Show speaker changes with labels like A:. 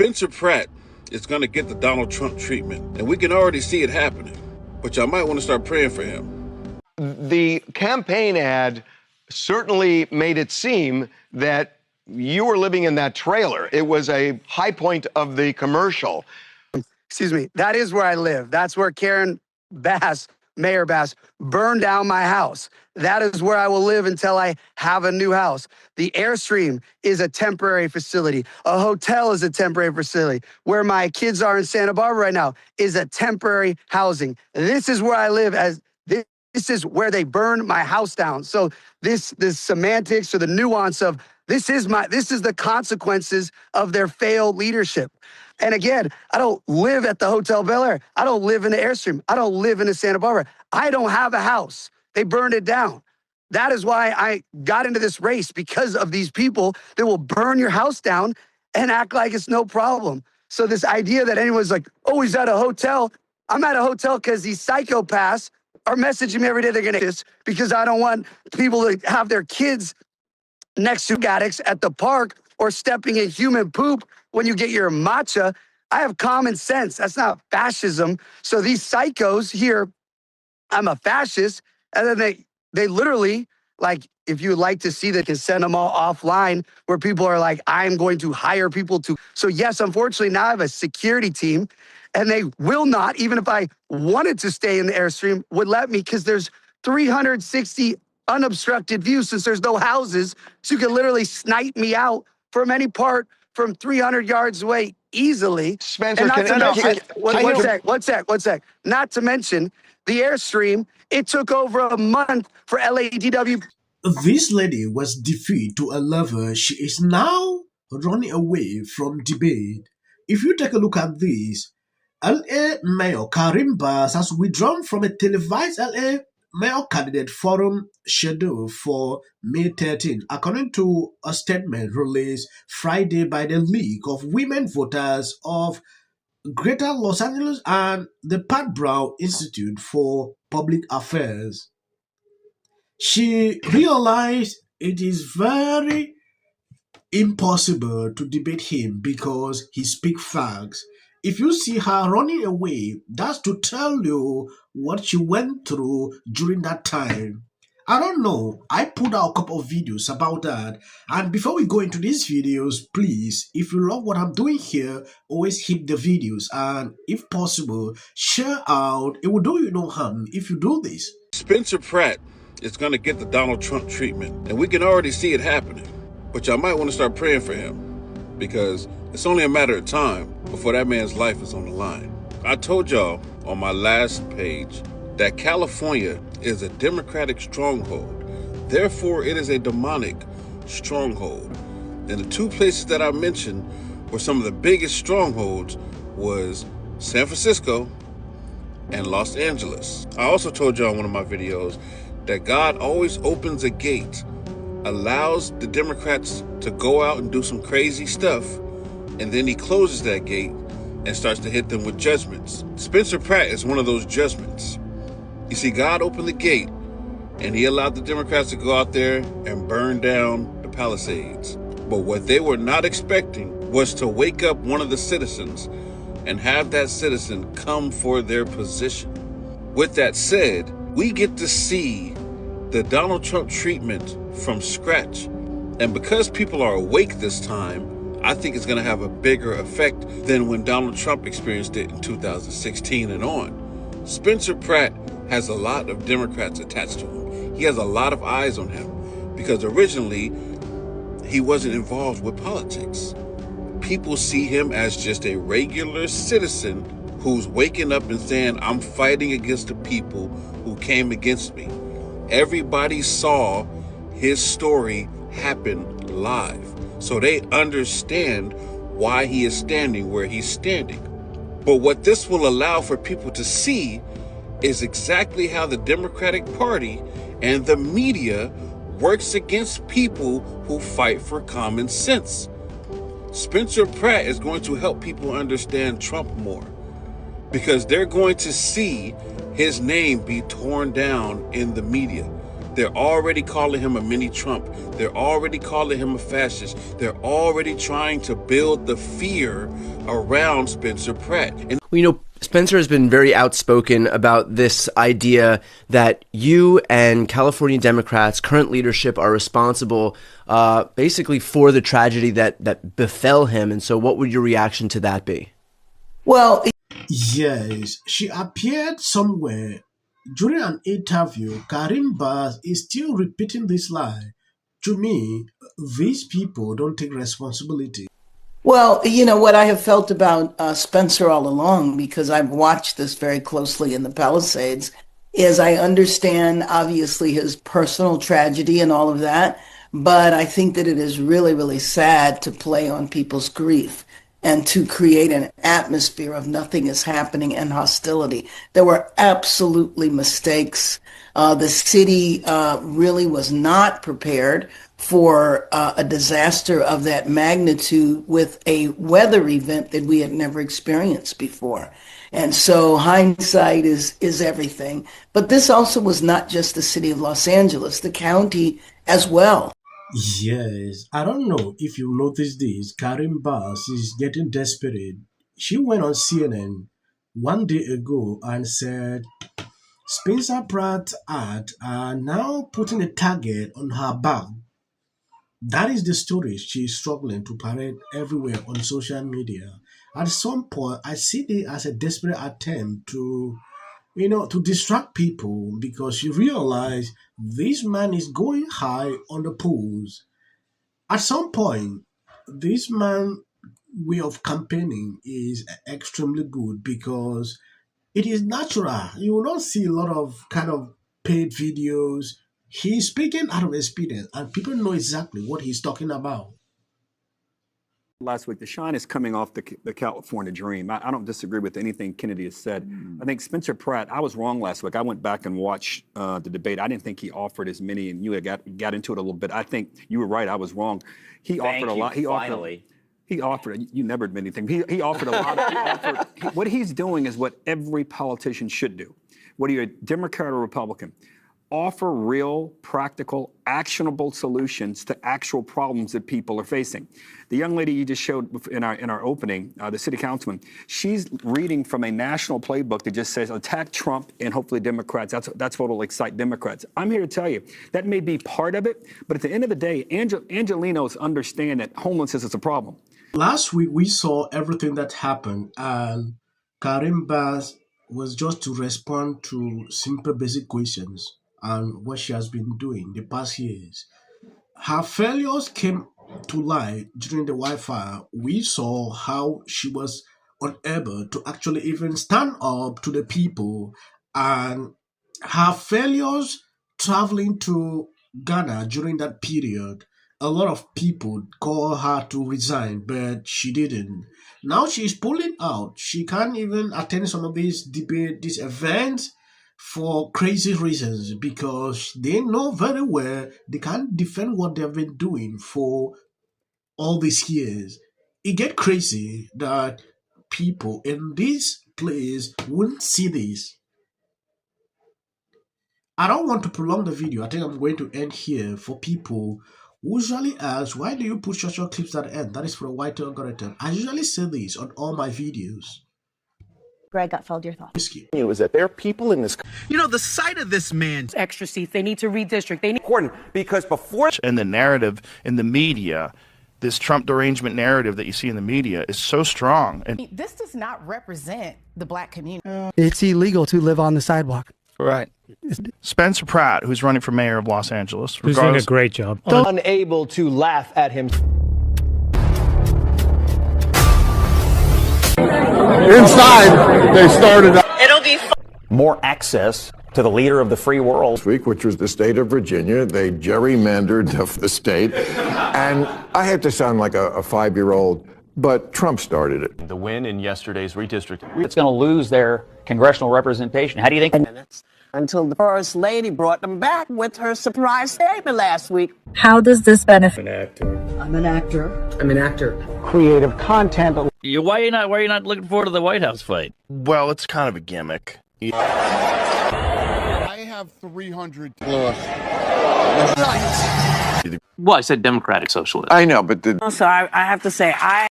A: Spencer Pratt is going to get the Donald Trump treatment, and we can already see it happening. But y'all might want to start praying for him.
B: The campaign ad certainly made it seem that you were living in that trailer. It was a high point of the commercial.
C: Excuse me. That is where I live. That's where Karen Bass, Mayor Bass, burned down my house. That is where I will live until I have a new house. The Airstream is a temporary facility. A hotel is a temporary facility. Where my kids are in Santa Barbara right now is a temporary housing. This is where I live. This is where they burned my house down. So this semantics or the nuance of this is the consequences of their failed leadership. And again, I don't live at the Hotel Bel-Air. I don't live in the Airstream. I don't live in the Santa Barbara. I don't have a house. They burned it down. That is why I got into this race, because of these people that will burn your house down and act like it's no problem. So this idea that anyone's like, oh, he's at a hotel. I'm at a hotel because these psychopaths are messaging me every day they're going to this because I don't want people to have their kids next to addicts at the park or stepping in human poop when you get your matcha. I have common sense. That's not fascism. So these psychos here, I'm a fascist, and then they literally, like, if you would like to see, they can send them all offline where people are like, I'm going to hire people to. So yes, unfortunately, now I have a security team, and they will not, even if I wanted to stay in the Airstream, would let me, because there's 360 unobstructed views since there's no houses. So you can literally snipe me out from any part from 300 yards away easily.
B: Spencer,
C: one sec. Not to mention the Airstream, it took over a month for LADW.
D: This lady was defeated to a lover. She is now running away from debate. If you take a look at this, LA Mayor Karim Bass has withdrawn from a televised LA Mayor candidate forum scheduled for May 13, according to a statement released Friday by the League of Women Voters of Greater Los Angeles and the Pat Brown Institute for Public Affairs. She realized it is very impossible to debate him because he speaks facts. If you see her running away, that's to tell you what she went through during that time. I don't know. I put out a couple of videos about that. And before we go into these videos, please, if you love what I'm doing here, always hit the videos. And if possible, share out. It will do you no harm if you do this.
A: Spencer Pratt is going to get the Donald Trump treatment, and we can already see it happening. But y'all might want to start praying for him, because it's only a matter of time before that man's life is on the line. I told y'all on my last page that California is a Democratic stronghold. Therefore, it is a demonic stronghold. And the two places that I mentioned were some of the biggest strongholds was San Francisco and Los Angeles. I also told y'all in one of my videos that God always opens a gate, allows the Democrats to go out and do some crazy stuff, and then he closes that gate and starts to hit them with judgments. Spencer Pratt is one of those judgments. You see, God opened the gate and he allowed the Democrats to go out there and burn down the Palisades. But what they were not expecting was to wake up one of the citizens and have that citizen come for their position. With that said, we get to see the Donald Trump treatment from scratch. And because people are awake this time, I think it's going to have a bigger effect than when Donald Trump experienced it in 2016 and on. Spencer Pratt has a lot of Democrats attached to him. He has a lot of eyes on him because originally he wasn't involved with politics. People see him as just a regular citizen who's waking up and saying, I'm fighting against the people who came against me. Everybody saw his story happen live, so they understand why he is standing where he's standing. But what this will allow for people to see is exactly how the Democratic Party and the media works against people who fight for common sense. Spencer Pratt is going to help people understand Trump more, because they're going to see his name be torn down in the media. They're already calling him a mini Trump. They're already calling him a fascist. They're already trying to build the fear around Spencer Pratt. And
E: Spencer has been very outspoken about this idea that you and California Democrats, current leadership, are responsible basically for the tragedy that befell him. And so what would your reaction to that be?
D: Well, yes, she appeared somewhere during an interview. Karim Bass is still repeating this lie. To me, these people don't take responsibility.
F: Well, what I have felt about Spencer all along, because I've watched this very closely in the Palisades, is I understand, obviously, his personal tragedy and all of that, but I think that it is really, really sad to play on people's grief and to create an atmosphere of nothing is happening and hostility. There were absolutely mistakes. The city really was not prepared for a disaster of that magnitude with a weather event that we had never experienced before. And so hindsight is everything. But this also was not just the city of Los Angeles, the county as well.
D: Yes, I don't know if you noticed this. Karim Bass is getting desperate. She went on CNN one day ago and said Spencer Pratt art are now putting a target on her back. That is the story she's struggling to parade everywhere on social media. At some point, I see it as a desperate attempt to distract people, because you realize this man is going high on the polls. At some point, this man way of campaigning is extremely good because it is natural. You will not see a lot of kind of paid videos. He's speaking out of experience, and people know exactly what he's talking about.
G: Last week, the shine is coming off the California dream. I don't disagree with anything Kennedy has said. I think Spencer Pratt, I was wrong last week. I went back and watched the debate. I didn't think he offered as many, and you got into it a little bit. I think you were right. I was wrong. He offered a lot. He offered, you never admit anything. He offered a lot. What he's doing is what every politician should do, whether you're a Democrat or Republican. Offer real, practical, actionable solutions to actual problems that people are facing. The young lady you just showed in our opening, the city councilman, she's reading from a national playbook that just says attack Trump and hopefully Democrats. That's what will excite Democrats. I'm here to tell you that may be part of it, but at the end of the day, Angelenos understand that homelessness is a problem.
D: Last week we saw everything that happened, and Karim Bass was just to respond to simple basic questions and what she has been doing the past years. Her failures came to light during the wildfire. We saw how she was unable to actually even stand up to the people, and her failures traveling to Ghana during that period. A lot of people call her to resign, but she didn't. Now she's pulling out. She can't even attend some of these debates, these events, for crazy reasons, because they know very well they can't defend what they've been doing for all these years. It gets crazy that people in this place wouldn't see this. I don't want to prolong the video. I think I'm going to end here. For people who usually ask, why do you put short clips at the end? That is for a white algorithm. I usually say this on all my videos.
H: Greg Gutfeld, your thoughts?
I: It was that there are people in this.
J: The sight of this man's
K: extra seats. They need to redistrict. They need
I: important because before
L: and the narrative in the media, this Trump derangement narrative that you see in the media is so strong. And
K: this does not represent the black community.
C: It's illegal to live on the sidewalk.
L: Right. Spencer Pratt, who's running for mayor of Los Angeles,
M: who's doing a great job,
N: unable to laugh at him.
O: Inside, they started.
H: It'll be
P: more access to the leader of the free world.
O: This week, which was the state of Virginia, they gerrymandered the state. And I have to sound like a 5-year-old, but Trump started it.
Q: The win in yesterday's redistricting.
R: It's going to lose their congressional representation. How do you think?
S: Until the First Lady brought them back with her surprise statement last week.
H: How does this benefit?
S: I'm an actor.
N: I'm an actor.
C: Creative content.
T: Why are you not looking forward to the White House fight?
L: Well, it's kind of a gimmick.
U: I have
M: have 300.
O: Well,
T: I said democratic socialist.
O: I know, but
S: Also, I have to say,